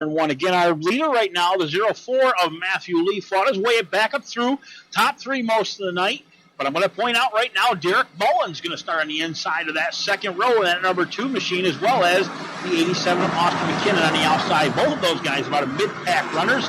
One again, our leader right now, the 04 of Matthew Lee, fought his way back up through top three most of the night. But I'm going to point out right now, Derek Mullins going to start on the inside of that second row of that number 2 machine, as well as the 87 of Austin McKinnon on the outside. Both of those guys about a mid-pack runners.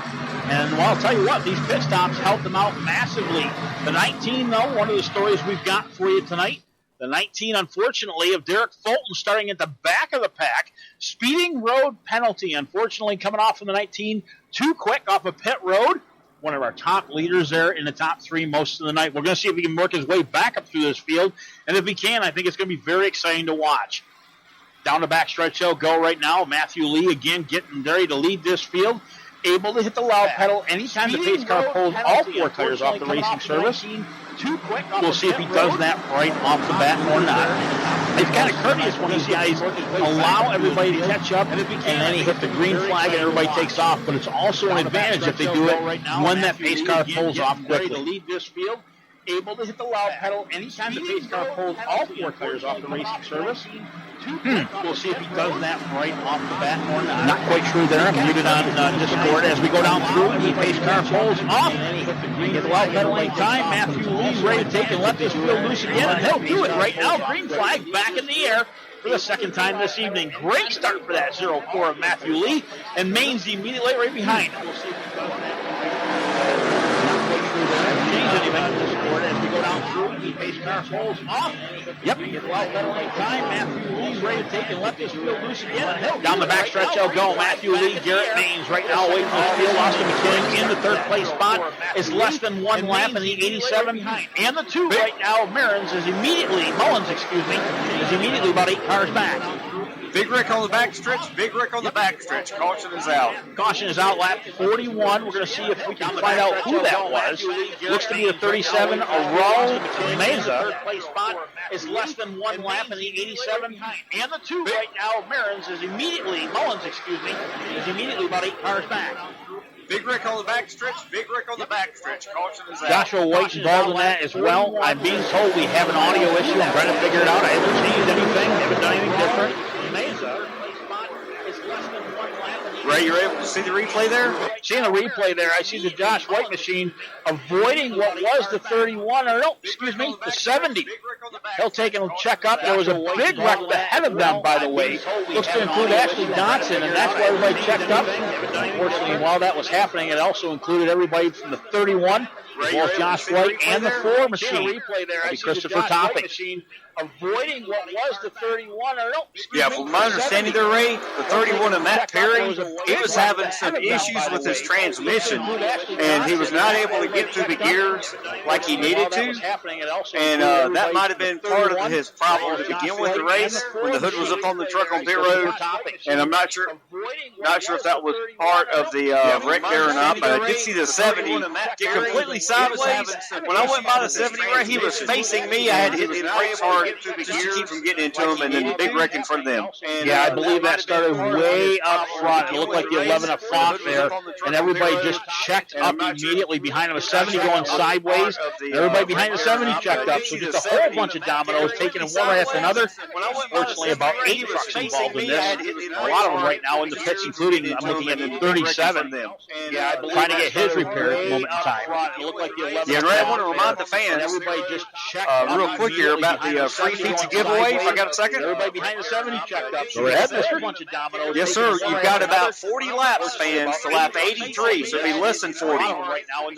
And, well, I'll tell you what, these pit stops helped them out massively. The 19, though, one of the stories we've got for you tonight. The 19, unfortunately, of Derek Fulton starting at the back of the pack. Speeding road penalty, unfortunately, coming off from the 19. Too quick off of pit road. One of our top leaders there in the top 3 most of the night. We're going to see if he can work his way back up through this field. And if he can, I think it's going to be very exciting to watch. Down the backstretch he'll go right now. Matthew Lee, again, getting ready to lead this field. Able to hit the loud pedal anytime the pace car pulls all 4 tires off the racing service. Too quick. We'll see if he does that right off the bat or not. It's kind of courteous when you see how he's allow everybody to catch up, and then he hit the green flag and everybody takes off. But it's also an advantage if they do it when that pace car pulls off quickly. To lead this field, able to hit the loud pedal anytime the pace car pulls all 4 tires off the racing service. We'll see if he does that right off the bat or not. Not quite sure there. I'm muted on Discord as we go down through and the pace car pulls off. Get the loud pedal anytime. Matthew Lee's ready to take and let this field loose again, and he'll do it right now. Green flag back in the air for the second time this evening. Great start for that 04 of Matthew Lee, and Maine's immediately right behind him. We'll see if he does that. Change anything on Discord as we go down through and the pace car pulls off. Yep. Get the loud pedal anytime. Matthew Lee's ready to take and let this field loose again. Down the backstretch he'll go. Matthew Lee, Garrett Maines right now waiting for this field. Austin McKinnon in the third place spot is less than 1 lap in the 87 and the 2 right now. Mullins is immediately about 8 cars back. Big Rick on the backstretch. Big Rick on the backstretch. Caution is out. Caution is out. Lap 41. We're going to see if we can find out who that was. Looks to be the 37. Aral Meza is less than 1 lap in the 87 and the 2 right now. Mullins is immediately about 8 cars back. Big Rick on the backstretch. Big Rick on the backstretch. Caution is out. Joshua White involved in that as well. I'm being told we have an audio issue. I'm trying to figure it out. I haven't changed anything. Haven't done anything different. Ray, you're able to see the replay there? Seeing the replay there, I see the Josh White machine avoiding what was the 31, or no, excuse me, the 70. He'll take and check up. There was a big wreck ahead of them, by the way. Looks to include Ashley Dotson, and that's why everybody checked up. Unfortunately, while that was happening, it also included everybody from the 31, as well as Josh White and the 4 machine. Christopher Topping. Avoiding what was the 31, or no, yeah, from my understanding there, Ray, the 31 of Matt Perry, he was having some issues with his transmission, and he was not able to get through the gears like he needed to, and that might have been part of his problem to begin with the race when the hood was up on the truck on pit road, and I'm not sure if that was part of the wreck there or not, but I did see the 70 get completely sideways. When I went by the 70, Ray, he was facing me. I had to hit the brakes hard just to keep from getting into him, and then the big wreck in front of them. Yeah, I believe that started way up front. It looked like the 11 up front there, and everybody just checked up immediately behind him. A 70 going sideways, and everybody behind the 70 checked up. So just a whole bunch of dominoes taking one right after another. Fortunately, about 8 trucks involved in this. A lot of them right now in the pits, including, I'm looking at the 37. Yeah, trying to get his repair at the moment in time. Yeah, Ray, I want to remind the fans real quick here about the free pizza giveaway, if I got a second. Everybody behind the 70 checked up. So that's a bunch of dominoes. Yes, sir. You've got about 40 laps, fans, to lap 83, so it'll be less than 40.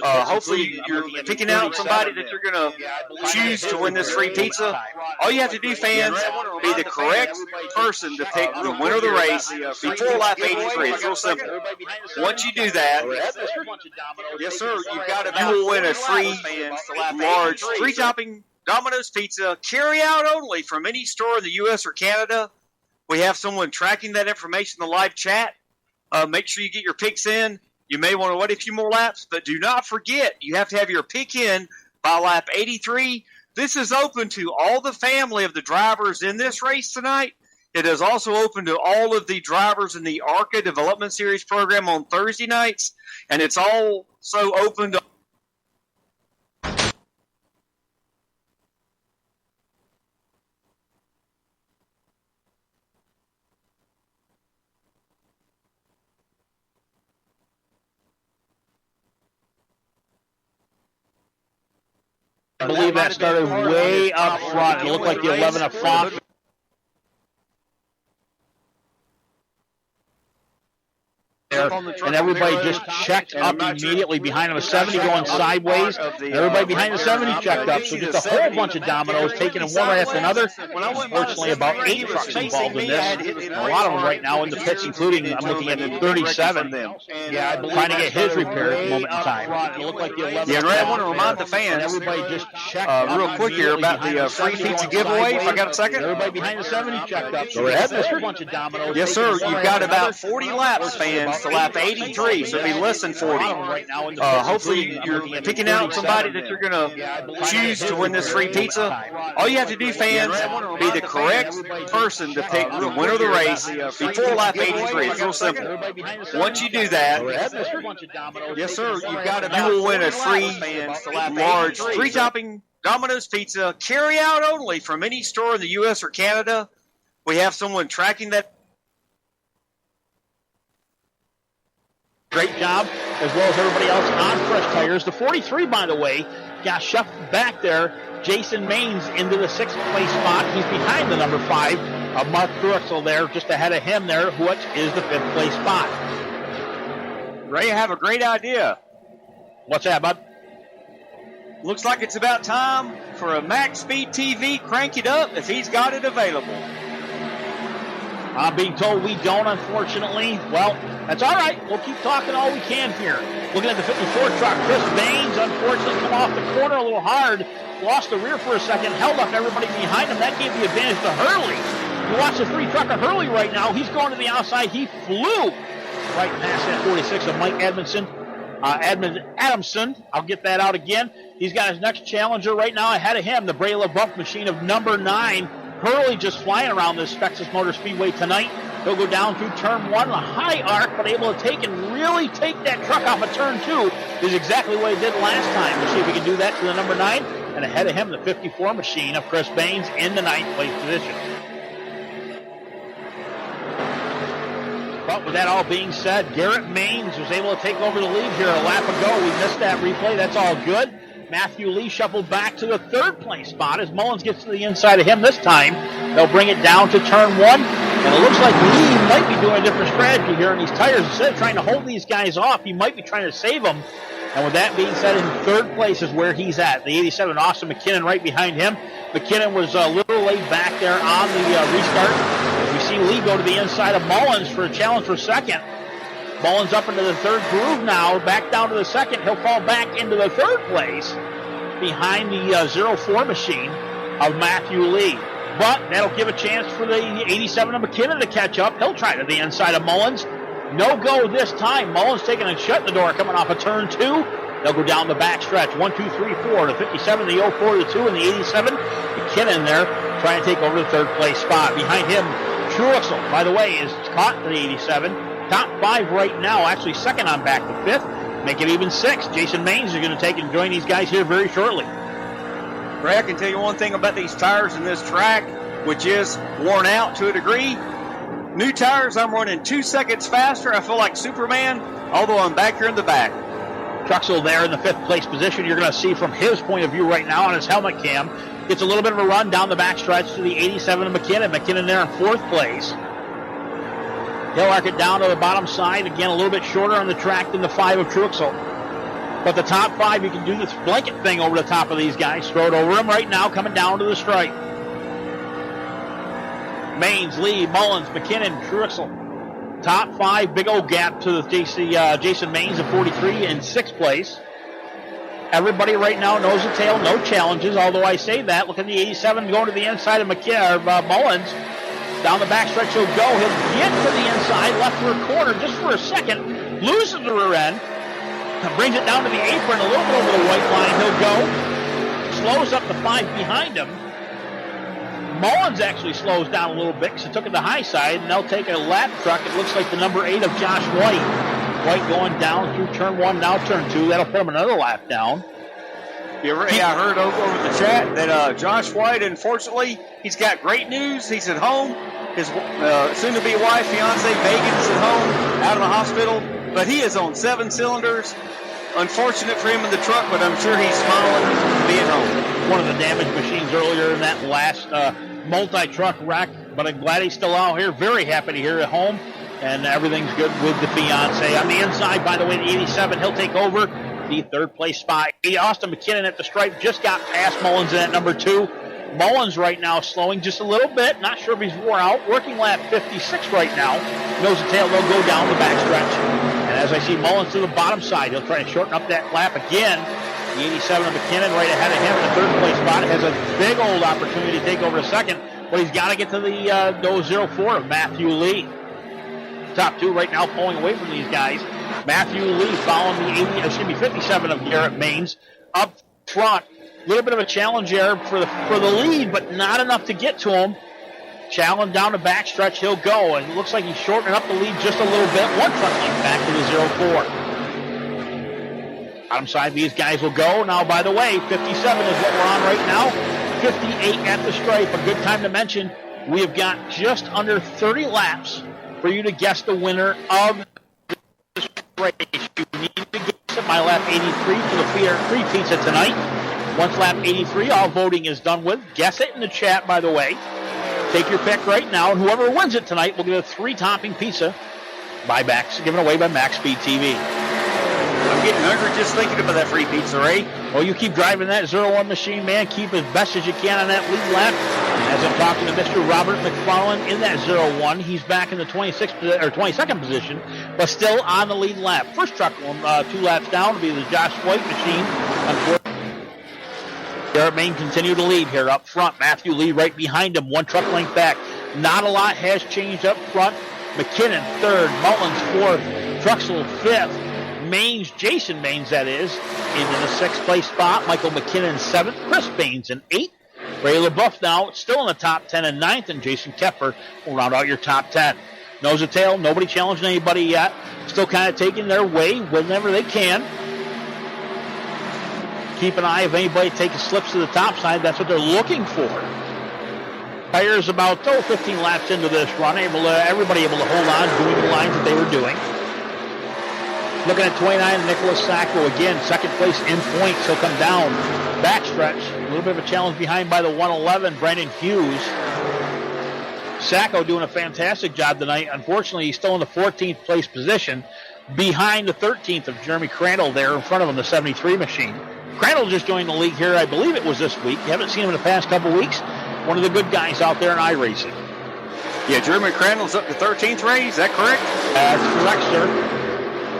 Hopefully, you're picking out somebody that you're going to choose to win this free pizza. All you have to do, fans, be the correct person to pick the winner of the race before lap 83. It's real simple. Once you do that, yes, sir, you will win a free, large, free-topping Domino's Pizza, carry out only from any store in the U.S. or Canada. We have someone tracking that information in the live chat. Make sure you get your picks in. You may want to wait a few more laps, but do not forget, you have to have your pick in by lap 83. This is open to all the family of the drivers in this race tonight. It is also open to all of the drivers in the ARCA Development Series program on Thursday nights, and it's also open to I believe that started way up front. It looked like the 11 up front. And everybody just checked up immediately behind him. A 70 going sideways. Everybody behind the 70 checked up. So just a whole bunch of dominoes taking them one right after another. Unfortunately, about 8 trucks involved in this. A lot of them right now in the pits, including, I'm looking at the 37. Trying to get his repaired at the moment in time. Yeah, Ray, I want to remind the fans everybody just checked real quick here about the free pizza giveaway, if I got a second. Everybody behind the 70 checked up. So a bunch of dominoes. Yes, sir. You've got about 40 laps, fans, to lap 83, so be less than 40. Hopefully you're picking out somebody that you're going to choose to win this free pizza. All you have to do, fans, be the correct person to pick the winner of the race before lap 83. It's real simple. Once you do that, yes, sir, you will win a free, large, three-topping Domino's pizza, carry-out only from any store in the U.S. or Canada. We have someone tracking that. Great job, as well as everybody else on fresh tires. The 43, by the way, got shuffled back there. Jason Maines into the 6th place spot. He's behind the number 5, Mark Drexel there, just ahead of him there, which is the 5th place spot. Ray, I have a great idea. What's that, bud? Looks like it's about time for a Max Speed TV. Crank it up if he's got it available. I'm being told we don't, unfortunately. Well, that's all right. We'll keep talking all we can here. Looking at the 54 truck, Chris Baines, unfortunately, come off the corner a little hard. Lost the rear for a second, held up everybody behind him. That gave the advantage to Hurley. You watch the 3 truck of Hurley right now. He's going to the outside. He flew right past that 46 of Mike Adamson. I'll get that out again. He's got his next challenger right now ahead of him, the Brayla Bump machine of number 9. Hurley just flying around this Texas Motor Speedway tonight. He'll go down through turn 1, a high arc, but able to take and really take that truck off of turn 2 is exactly what he did last time. We'll see if he can do that to the number 9. And ahead of him, the 54 machine of Chris Baines in the 9th place position. But with that all being said, Garrett Maines was able to take over the lead here a lap ago. We missed that replay. That's all good. Matthew Lee shuffled back to the 3rd place spot as Mullins gets to the inside of him this time. They'll bring it down to turn 1. And it looks like Lee might be doing a different strategy here in these tires. Instead of trying to hold these guys off, he might be trying to save them. And with that being said, in 3rd place is where he's at. The 87, Austin McKinnon, right behind him. McKinnon was a little laid back there on the restart. As we see Lee go to the inside of Mullins for a challenge for 2nd. Mullins up into the 3rd groove now, back down to the 2nd. He'll fall back into the 3rd place behind the 04 machine of Matthew Lee. But that'll give a chance for the 87 of McKinnon to catch up. He'll try to the inside of Mullins. No go this time. Mullins taking and shutting the door coming off of turn 2. They'll go down the back stretch. 1, 2, 3, 4. The 57, the 04, the 2, and the 87. McKinnon there trying to take over the 3rd place spot. Behind him, Truexel, by the way, is caught in the 87. Top 5 right now, actually 2nd on back to 5th. Make it even 6. Jason Maines is going to take and join these guys here very shortly. Ray, I can tell you one thing about these tires in this track, which is worn out to a degree. New tires, I'm running 2 seconds faster. I feel like Superman, although I'm back here in the back. Truexel there in the 5th place position. You're going to see from his point of view right now on his helmet cam. Gets a little bit of a run down the back stretch to the 87 of McKinnon. McKinnon there in 4th place. He'll arc it down to the bottom side. Again, a little bit shorter on the track than the 5 of Truexel. But the top 5, you can do this blanket thing over the top of these guys. Throw it over them right now, coming down to the stripe. Maines, Lee, Mullins, McKinnon, Truexel. Top 5, big old gap to the Jason Maines of 43 in 6th place. Everybody right now knows the tail, no challenges, although I say that. Look at the 87 going to the inside of Mullins. Down the backstretch he'll go. He'll get to the inside, left rear corner just for a second. Loses the rear end. Brings it down to the apron, a little bit over the white line. He'll go. Slows up the 5 behind him. Mullins actually slows down a little bit because he took it to the high side, and they'll take a lap truck. It looks like the number 8 of Josh White. White going down through turn 1, now turn 2. That'll put him another lap down. Yeah, I heard over the chat that Josh White, unfortunately, he's got great news. He's at home. His soon-to-be wife, fiance, Megan, is at home, out of the hospital. But he is on 7 cylinders. unfortunate for him in the truck, but I'm sure he's smiling being home. One of the damaged machines earlier in that last multi-truck wreck, but I'm glad he's still out here. Very happy to hear at home, and everything's good with the fiance. On the inside, by the way, the 87, he'll take over the third place spot. Austin McKinnon at the stripe just got past Mullins in at number 2. Mullins right now slowing just a little bit. Not sure if he's wore out. Working lap 56 right now. Nose and tail, they'll go down the backstretch. And as I see Mullins to the bottom side, he'll try to shorten up that lap again. The 87 of McKinnon right ahead of him in the third place spot. Has a big old opportunity to take over a second, but he's got to get to the 04 of Matthew Lee. Top 2 right now pulling away from these guys. Matthew Lee following the 57 of Garrett Maines up front. A little bit of a challenge there for the lead, but not enough to get to him. Challenge down the backstretch, he'll go. And it looks like he's shortening up the lead just a little bit. One truck length back to the 04. Bottom side, these guys will go. Now, by the way, 57 is what we're on right now. 58 at the stripe. A good time to mention, we have got just under 30 laps for you to guess the winner of this race. You need to guess it by lap 83 for the free pizza tonight. Once lap 83, all voting is done with. Guess it in the chat, by the way. Take your pick right now, and whoever wins it tonight will get a 3-topping pizza given away by Max Speed TV. I'm getting hungry just thinking about that free pizza, Ray. Well, you keep driving that 01 machine, man. Keep as best as you can on that lead lap. As I'm talking to Mr. Robert McFarland in that 01, he's back in the 22nd position, but still on the lead lap. First truck 2 laps down will be the Josh White machine. Unfortunately, Garrett Maine continue to lead here up front. Matthew Lee right behind him, 1 truck length back. Not a lot has changed up front. McKinnon 3rd, Mullins 4th, Truxell 5th, Maines, Jason Maines that is, into the 6th place spot. Michael McKinnon 7th, Chris Baines in 8th. Ray LaBeouf now still in the top 10 and 9th, and Jason Kepper will round out your top 10. Nose to tail, nobody challenging anybody yet. Still kind of taking their way whenever they can. Keep an eye if anybody takes slips to the top side. That's what they're looking for. Tires about 15 laps into this run. Everybody able to hold on, doing the lines that they were doing. Looking at 29, Nicholas Sacco again, 2nd place in points. He'll come down. Backstretch. A little bit of a challenge behind by the 111, Brandon Hughes. Sacco doing a fantastic job tonight. Unfortunately, he's still in the 14th place position behind the 13th of Jeremy Crandall there in front of him, the 73 machine. Crandall just joined the league here, I believe it was this week. You haven't seen him in the past couple weeks. One of the good guys out there in iRacing. Yeah, Jeremy Crandall's up to 13th, Ray. Is that correct? That's correct, sir.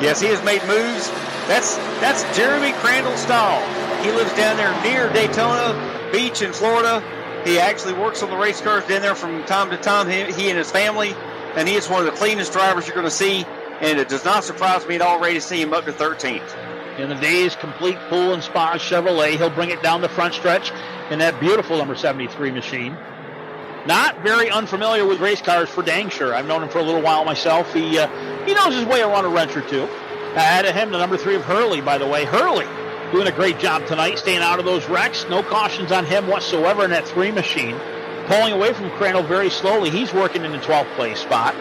Yes, he has made moves. That's Jeremy Crandall's style. He lives down there near Daytona Beach in Florida. He actually works on the race cars down there from time to time, he and his family. And he is one of the cleanest drivers you're going to see. And it does not surprise me at all, Ray, to see him up to 13th. In the Days Complete Pool and Spa Chevrolet, he'll bring it down the front stretch in that beautiful number 73 machine. Not very unfamiliar with race cars for dang sure. I've known him for a little while myself. He knows his way around a wrench or two. Ahead of him, the number 3 of Hurley, by the way. Hurley doing a great job tonight, staying out of those wrecks. No cautions on him whatsoever in that 3 machine. Pulling away from Crandall very slowly. He's working in the 12th place spot.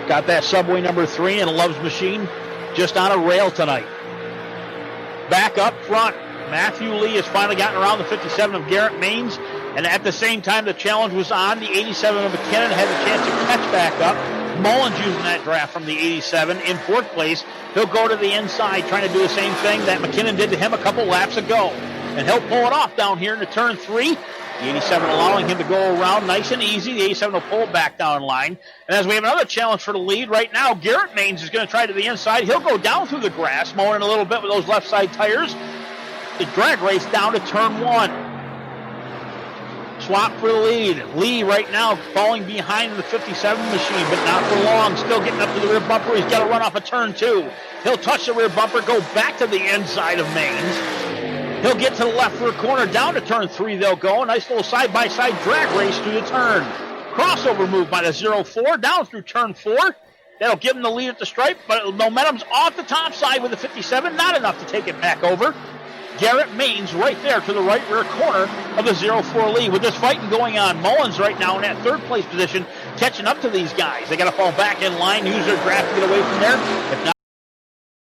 Got that Subway number 3 in a Love's machine just on a rail tonight. Back up front, Matthew Lee has finally gotten around the 57 of Garrett Maines, and at the same time the challenge was on, the 87 of McKinnon had the chance to catch back up. Mullins using that draft from the 87 in 4th place. He'll go to the inside trying to do the same thing that McKinnon did to him a couple laps ago, and he'll pull it off down here into turn 3. The 87 allowing him to go around nice and easy. The 87 will pull it back down line. And as we have another challenge for the lead right now, Garrett Maines is going to try to the inside. He'll go down through the grass, mowing a little bit with those left side tires. The drag race down to turn 1. Swap for the lead. Lee right now falling behind the 57 machine, but not for long. Still getting up to the rear bumper. He's got to run off of turn 2. He'll touch the rear bumper, go back to the inside of Maines. He'll get to the left for a corner. Down to turn 3 they'll go. A nice little side-by-side drag race through the turn. Crossover move by the 04 down through turn 4. That'll give him the lead at the stripe, but momentum's off the top side with the 57. Not enough to take it back over. Garrett Maines right there to the right rear corner of the 04 lead. With this fighting going on, Mullins right now in that 3rd place position, catching up to these guys. They got to fall back in line, use their draft to get away from there. If not,